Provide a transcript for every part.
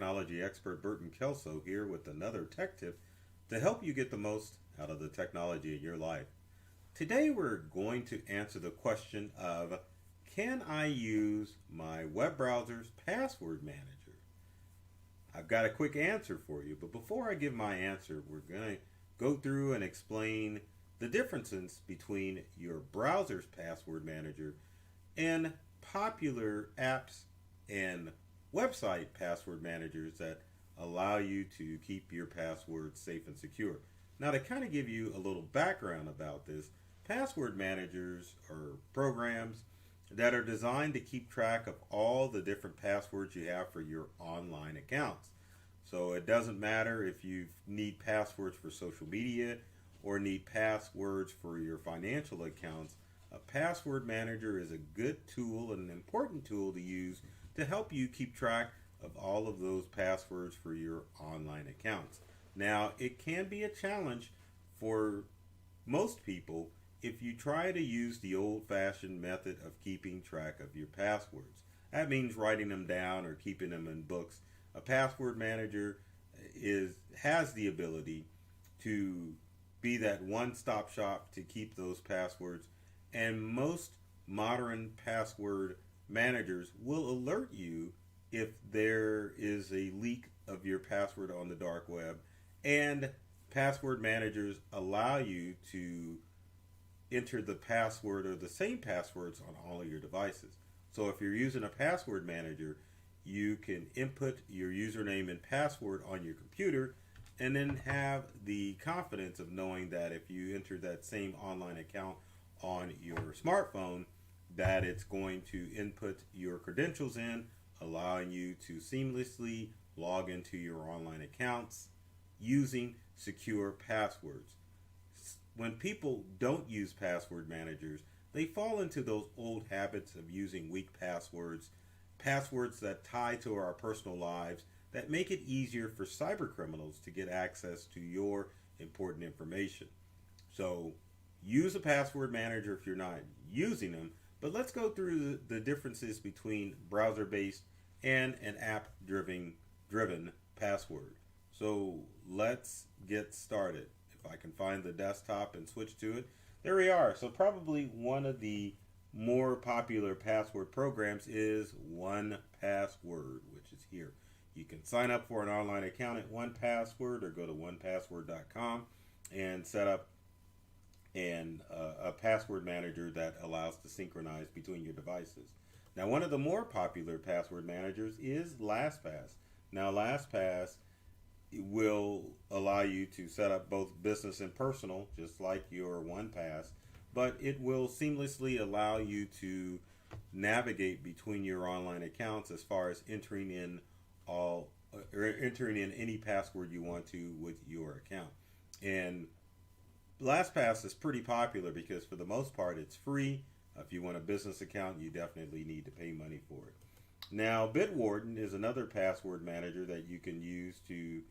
technology expert Burton Kelso here with another tech tip to help you get the most out of the technology in your life. Today we're going to answer the question of, can I use my web browser's password manager? I've got a quick answer for you, but before I give my answer, we're going to go through and explain the differences between your browser's password manager and popular apps and website password managers that allow you to keep your passwords safe and secure. Now, to kind of give you a little background about this, password managers are programs that are designed to keep track of all the different passwords you have for your online accounts. So it doesn't matter if you need passwords for social media or need passwords for your financial accounts. A password manager is a good tool and an important tool to use to help you keep track of all of those passwords for your online accounts. Now, it can be a challenge for most people if you try to use the old-fashioned method of keeping track of your passwords. That means writing them down or keeping them in books. A password manager has the ability to be that one-stop shop to keep those passwords, and most modern password managers will alert you if there is a leak of your password on the dark web, and password managers allow you to enter the password or the same passwords on all of your devices. So if you're using a password manager, you can input your username and password on your computer and then have the confidence of knowing that if you enter that same online account on your smartphone, that it's going to input your credentials in, allowing you to seamlessly log into your online accounts using secure passwords. When people don't use password managers, they fall into those old habits of using weak passwords, passwords that tie to our personal lives, that make it easier for cyber criminals to get access to your important information. So use a password manager if you're not using them, but let's go through the differences between browser-based and an app-driven password. So let's get started. If I can find the desktop and switch to it, there we are. So probably one of the more popular password programs is 1Password, which is here. You can sign up for an online account at 1Password or go to onepassword.com and set up a password manager that allows to synchronize between your devices. Now, one of the more popular password managers is LastPass. Now, LastPass will allow you to set up both business and personal, just like your 1Pass, but it will seamlessly allow you to navigate between your online accounts as far as entering in any password you want to with your account. And LastPass is pretty popular because for the most part it's free. If you want a business account, you definitely need to pay money for it. Now, Bitwarden is another password manager that you can use to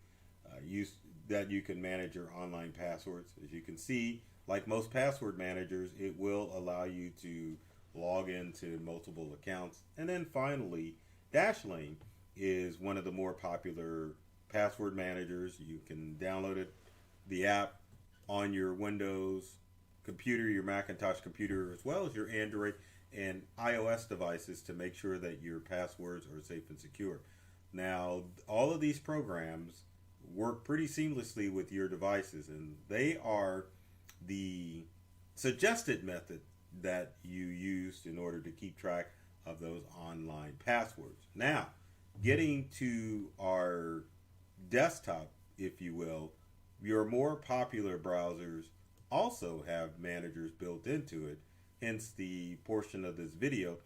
you can manage your online passwords. As you can see, like most password managers, it will allow you to log into multiple accounts. And then finally, Dashlane is one of the more popular password managers. You can download the app on your Windows computer, your Macintosh computer, as well as your Android and iOS devices to make sure that your passwords are safe and secure. Now, all of these programs work pretty seamlessly with your devices, and they are the suggested method that you use in order to keep track of those online passwords. Now, getting to our desktop, if you will, your more popular browsers also have managers built into it, hence the portion of this video.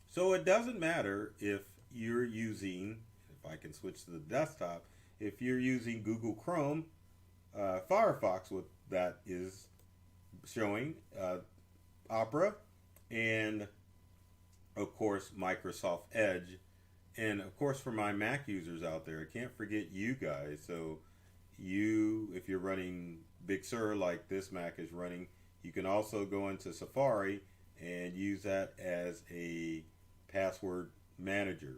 So it doesn't matter if you're using, if I can switch to the desktop, if you're using Google Chrome, Firefox, what that is showing, Opera, and of course Microsoft Edge. And of course, for my Mac users out there, I can't forget you guys. So if you're running Big Sur like this Mac is running, you can also go into Safari and use that as a password manager,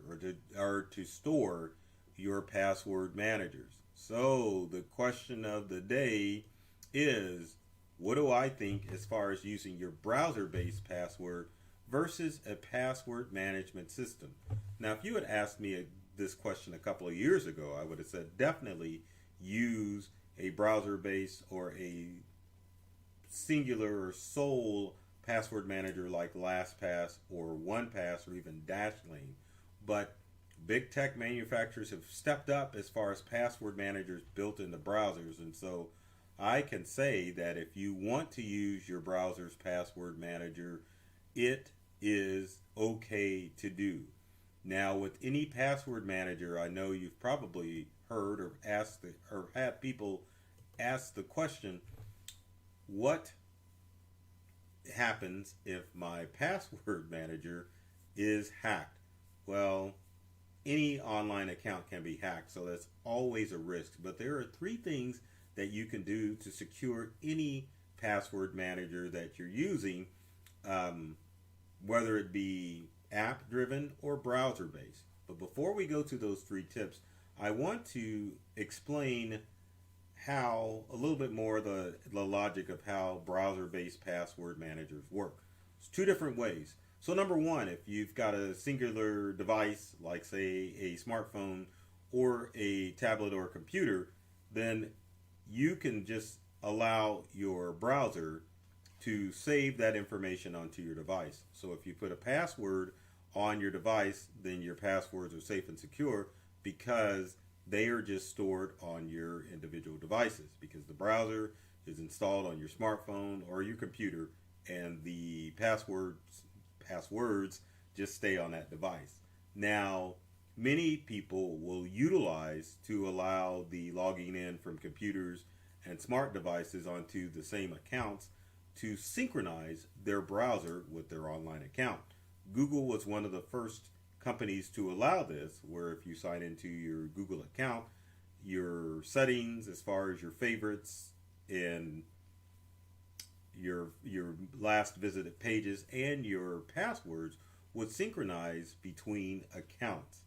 or to store your password managers. So the question of the day is, what do I think as far as using your browser-based password versus a password management system? Now, if you had asked me this question a couple of years ago, I would have said definitely use a browser-based or a singular or sole password manager like LastPass or OnePass or even Dashlane. But big tech manufacturers have stepped up as far as password managers built into browsers, and so I can say that if you want to use your browser's password manager, it is okay to do. Now, with any password manager, I know you've probably heard or asked or had people ask the question, what happens if my password manager is hacked? Well, any online account can be hacked, so that's always a risk. But there are three things that you can do to secure any password manager that you're using, whether it be app driven or browser based. But before we go to those three tips, I want to explain how a little bit more the logic of how browser based password managers work. It's two different ways. So number one, if you've got a singular device like say a smartphone or a tablet or a computer, then you can just allow your browser to save that information onto your device. So if you put a password on your device, then your passwords are safe and secure because they are just stored on your individual devices, because the browser is installed on your smartphone or your computer and the passwords just stay on that device. Now, many people will utilize to allow the logging in from computers and smart devices onto the same accounts to synchronize their browser with their online account. Google was one of the first companies to allow this, where if you sign into your Google account, your settings as far as your favorites and your last visited pages and your passwords would synchronize between accounts.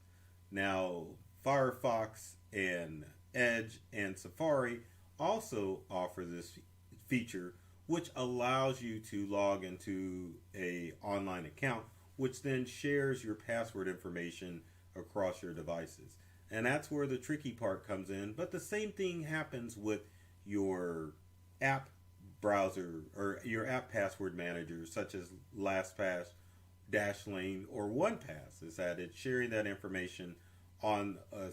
Now, Firefox and Edge and Safari also offer this feature, which allows you to log into a online account, which then shares your password information across your devices. And that's where the tricky part comes in. But the same thing happens with your app browser or your app password managers, such as LastPass, Dashlane, or OnePass, is that it's sharing that information on a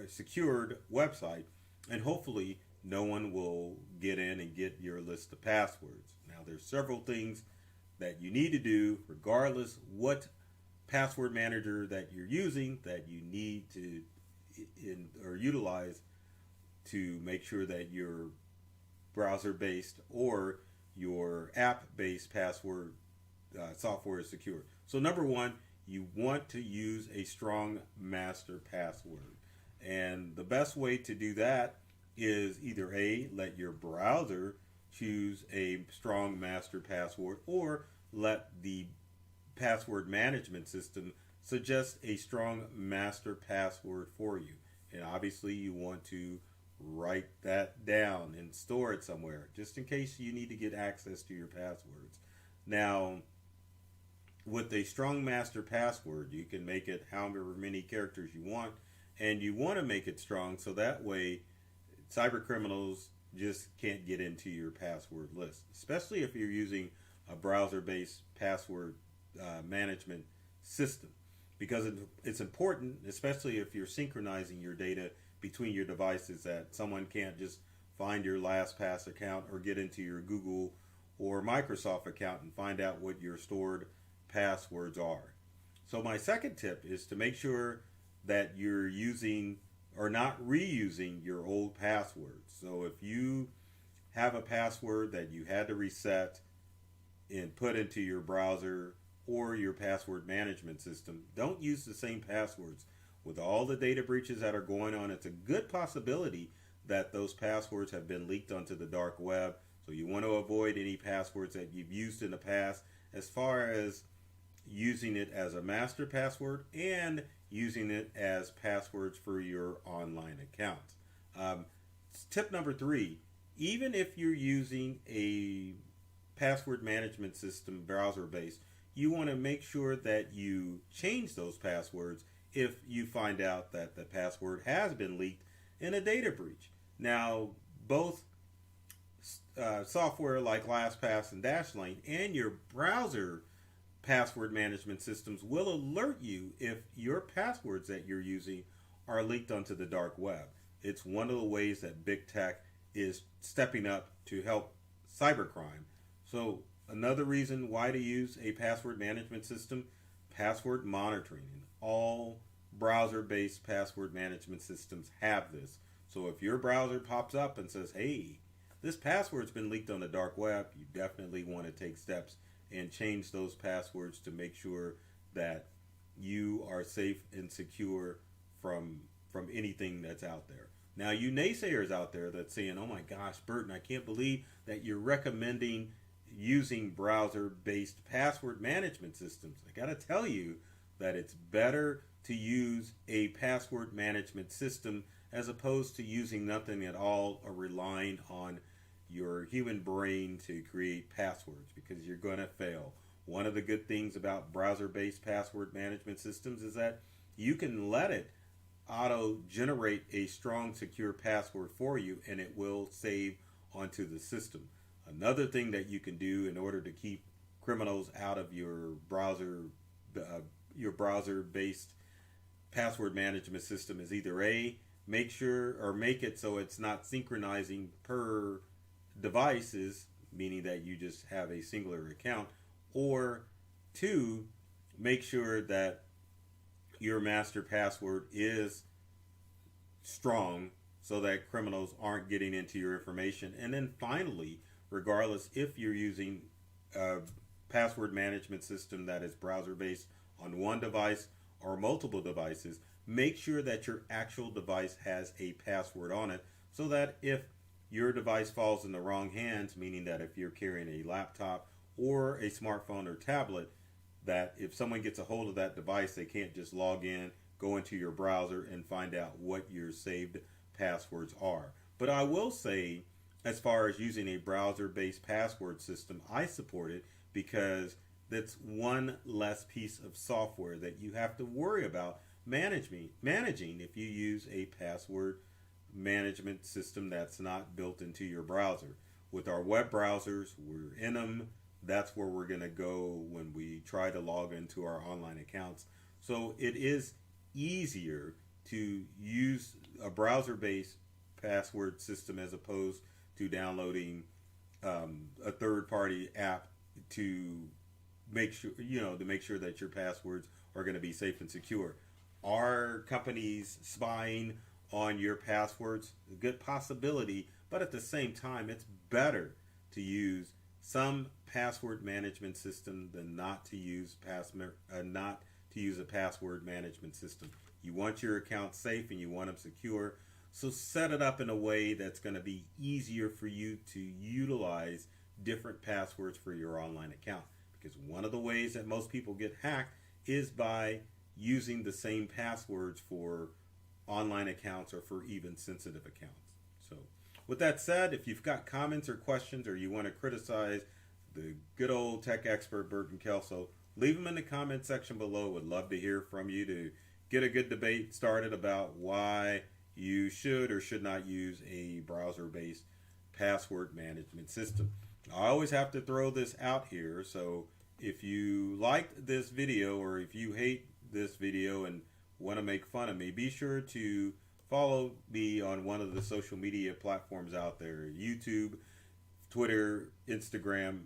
secured website, and hopefully no one will get in and get your list of passwords. Now, there's several things that you need to do regardless what password manager that you're using, that you need to utilize to make sure that your browser based or your app based password software is secure. So number one, you want to use a strong master password, and the best way to do that is either A, let your browser choose a strong master password, or let the password management system suggest a strong master password for you. And obviously you want to write that down and store it somewhere just in case you need to get access to your passwords. Now, with a strong master password, you can make it however many characters you want, and you want to make it strong so that way cyber criminals just can't get into your password list, especially if you're using a browser-based password management system, because it's important, especially if you're synchronizing your data between your devices, that someone can't just find your LastPass account or get into your Google or Microsoft account and find out what your stored passwords are. So my second tip is to make sure that you're using or not reusing your old passwords. So if you have a password that you had to reset and put into your browser or your password management system, don't use the same passwords. With all the data breaches that are going on, it's a good possibility that those passwords have been leaked onto the dark web. So you want to avoid any passwords that you've used in the past, as far as using it as a master password and using it as passwords for your online accounts. Um, Tip number 3, even if you're using a password management system, browser based, you want to make sure that you change those passwords if you find out that the password has been leaked in a data breach. Now, both software like LastPass and Dashlane and your browser password management systems will alert you if your passwords that you're using are leaked onto the dark web. It's one of the ways that big tech is stepping up to help cybercrime. So another reason why to use a password management system, password monitoring. And all browser-based password management systems have this. So if your browser pops up and says, hey, this password's been leaked on the dark web, you definitely want to take steps and change those passwords to make sure that you are safe and secure from anything that's out there. Now, you naysayers out there that's saying, oh my gosh, Burton, I can't believe that you're recommending using browser-based password management systems. I gotta tell you that it's better to use a password management system as opposed to using nothing at all or relying on your human brain to create passwords, because you're going to fail. One of the good things about browser-based password management systems is that you can let it auto-generate a strong, secure password for you, and it will save onto the system. Another thing that you can do in order to keep criminals out of your browser-based password management system is either A, make it so it's not synchronizing per devices, meaning that you just have a singular account, or 2, make sure that your master password is strong so that criminals aren't getting into your information. And then finally, regardless if you're using a password management system that is browser based on one device or multiple devices, make sure that your actual device has a password on it, so that if your device falls in the wrong hands, meaning that if you're carrying a laptop or a smartphone or tablet, that if someone gets a hold of that device, they can't just log in, go into your browser, and find out what your saved passwords are. But I will say, as far as using a browser-based password system, I support it because that's one less piece of software that you have to worry about managing if you use a password management system that's not built into your browser. With our web browsers, we're in them. That's where we're going to go when we try to log into our online accounts. So it is easier to use a browser-based password system as opposed to downloading a third-party app to make sure that your passwords are going to be safe and secure. Are companies spying on your passwords? A good possibility, but at the same time, it's better to use some password management system than not to use a password management system. You want your accounts safe and you want them secure, so set it up in a way that's going to be easier for you to utilize different passwords for your online account. Because one of the ways that most people get hacked is by using the same passwords for online accounts or for even sensitive accounts. So with that said, if you've got comments or questions, or you want to criticize the good old tech expert Burton Kelso, leave them in the comment section below. Would love to hear from you to get a good debate started about why you should or should not use a browser-based password management system. I always have to throw this out here, so if you liked this video or if you hate this video and want to make fun of me, be sure to follow me on one of the social media platforms out there: YouTube, Twitter, Instagram,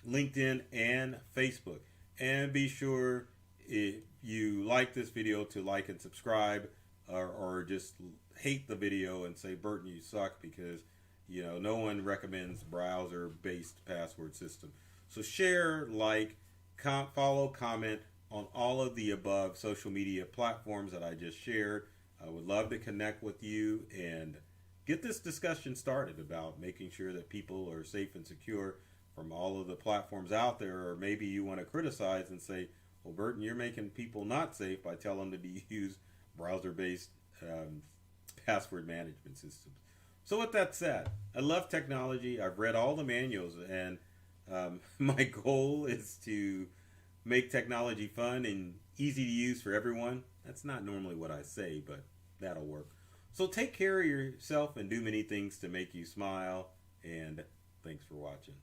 LinkedIn, and Facebook. And be sure, if you like this video, to like and subscribe, or just hate the video and say, Burton, you suck, because no one recommends browser-based password system. So share, like, follow, comment on all of the above social media platforms that I just shared. I would love to connect with you and get this discussion started about making sure that people are safe and secure from all of the platforms out there. Or maybe you want to criticize and say, Well, Burton, you're making people not safe by telling them to use browser-based um, password management systems. So with that said, I love technology. I've read all the manuals, and my goal is to make technology fun and easy to use for everyone. That's not normally what I say, but that'll work. So take care of yourself and do many things to make you smile. And thanks for watching.